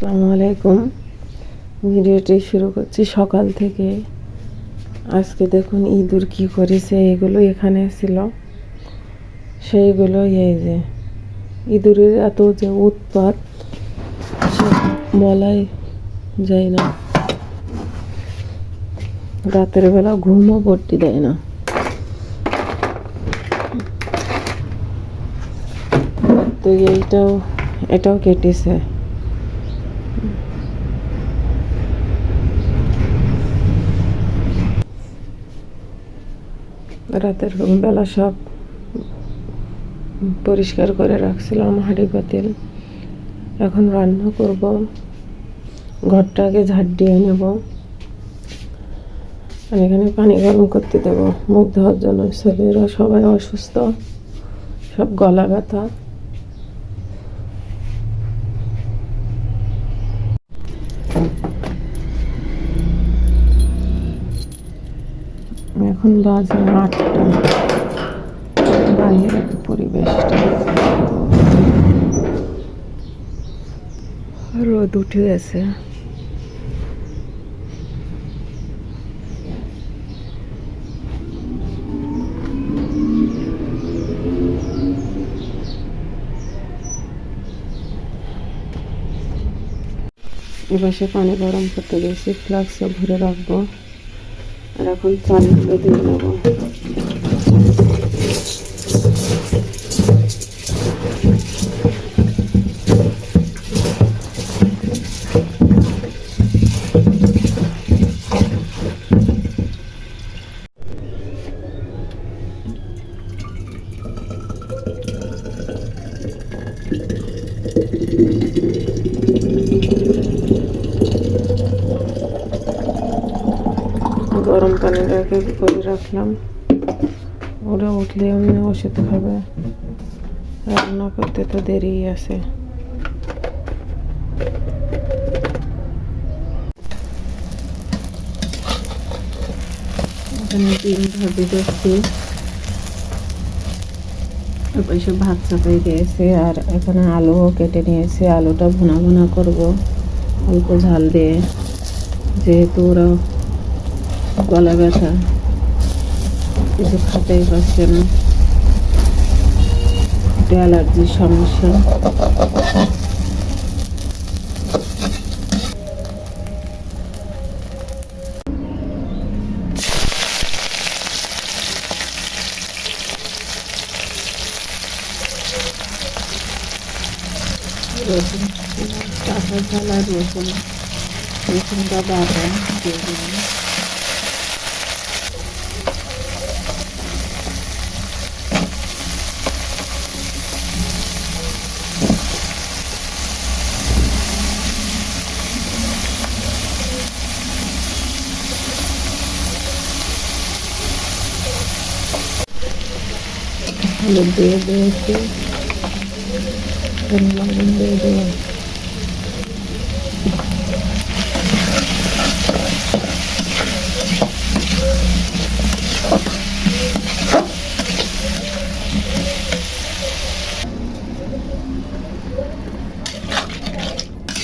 আসসালামু আলাইকুম। ভিডিওটি শুরু করছি সকাল থেকে। আজকে দেখুন ইঁদুর কি করেছে। এগুলো এখানে ছিল, সেইগুলো এই যে ইঁদুরের এত যে উৎপাত বলাই যায় না। রাতের বেলা ঘুমও পড়তে দেয় না। তো এটাও কেটেছে। রাতের বেলা সব পরিষ্কার করে রাখছিলাম হাঁড়ি পাতিল। এখন রান্না করব। ঘরটাকে ঝাড় দিয়ে নেব আর এখানে পানি গরম করতে দেবো মুখ ধোয়ার জন্য। ছেলেরা সবাই অসুস্থ, সব গলা ব্যথা। এখন বাজে 8টা। বাইরের পরিবেশটা রোদ উঠে গেছে। এপাশে পানি গরম করতে গেছি, ফ্লাক্সে ভরে রাখবো। আর এখন চালগুলো দিয়ে নেবো। গরম পানি করে রাখলাম। ওরা উঠলে এমনি ওষুধ খাবে। রান্না করতে তো দেরি আছে। এখানে ডিম ভাজি দিচ্ছি, ওইসব ভাত চাপাই দিয়েছে। আর এখানে আলুও কেটে নিয়েছে। আলুটা ভুনা ভুনা করবো অল্প ঝাল দিয়ে, যেহেতু ওরা গলা ব্যথা, কিছু খেতেই পারছে না, একটু অ্যালার্জির সমস্যা। রসুন, কাঁচা ঝাল আর রসুনটা বাটা দিয়ে দিলাম। হলুদ দিয়ে দিয়েছি, লবণ দিয়ে দিলাম।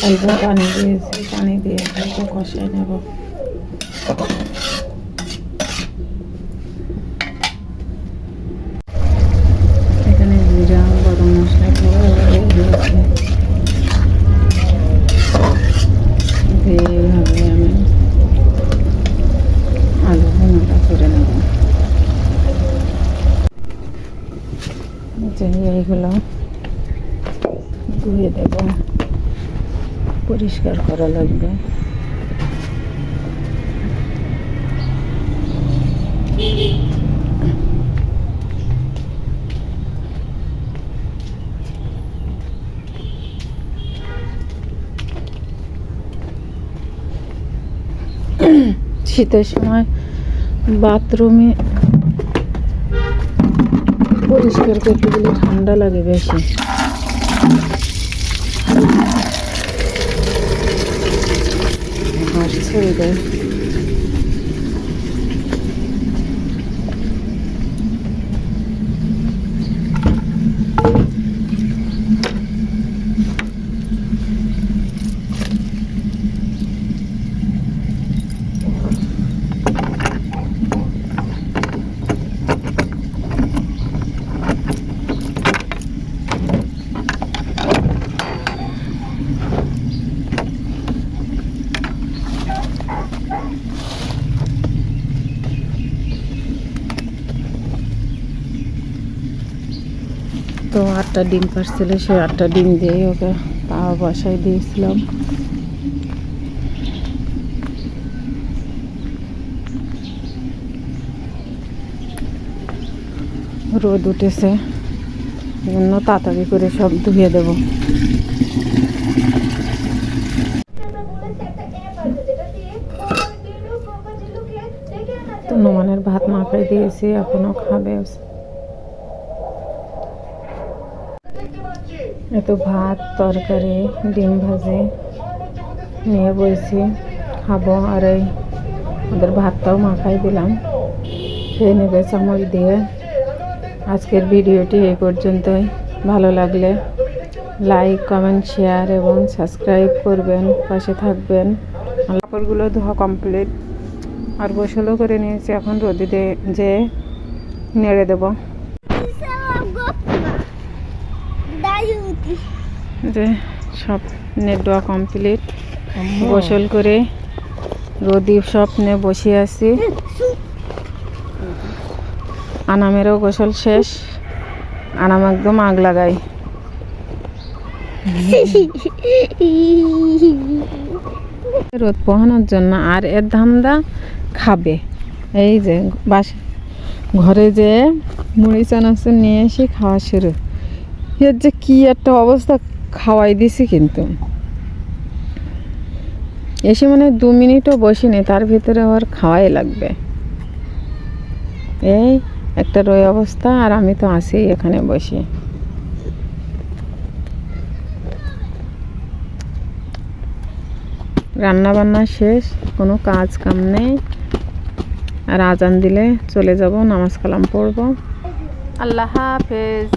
অল্প পানি দিয়েছি, পানি দিয়ে অল্প কষাই নেব। এখানে জিরা, গরম মশলা দিয়েছি। এইভাবে আমি আলু ভুনাটা করে নেব। এইগুলো ধুয়ে দেব, পরিষ্কার করা লাগবে। শীতের সময় বাথরুমে পরিষ্কার করতে গেলে ঠান্ডা লাগে বেশি। ছেড়ে দেয়। তো 8টা ডিম পারছিল, সে 8টা ডিম দিয়ে ওকে তাও বসাই দিয়েছিলাম। রোদ উঠেছে, জন্য তাড়াতাড়ি করে সব ধুয়ে দেব। তো নোমানের ভাত মাখাই দিয়েছি, এখনো খাবে। এত ভাত, তরকারি, ডিম ভাজি নিয়ে বসেছি, খাবো। আর এই ওদের ভাতটাও মাখাই দিলাম, খেয়ে নেবে চামচ দিয়ে। আজকের ভিডিওটি এই পর্যন্তই। ভালো লাগলে লাইক, কমেন্ট, শেয়ার এবং সাবস্ক্রাইব করবেন, পাশে থাকবেন। কাপড়গুলো ধোয়া কমপ্লিট, আর গোসলও করে নিয়েছি। এখন রোদে যে নেড়ে দেব। যে সব নেট দেওয়া কমপ্লিট, গোসল করে রোদি স্বপ্নে বসে আছি। আনামেরও গোসল শেষ, আনাম একদম আগ লাগাই। রোদ পোহানোর জন্য, আর এর ধান্দা খাবে। এই যে ঘরে যে মুড়ি চানাচুর নিয়ে এসে খাওয়া শুরু। এর যে কি একটা অবস্থা, খাওয়াই দিছি কিন্তু এসে মানে 2 মিনিটও বসিনি, তার ভিতরে আবার খাওয়াই লাগবে। এই একটা রই অবস্থা, আর আমি তো আছি এখানে বসে। রান্না বান্না শেষ, কোনো কাজ কাম নেই। আর আজান দিলে চলে যাব, নামাজ কালাম পড়ব। আল্লাহ হাফেজ।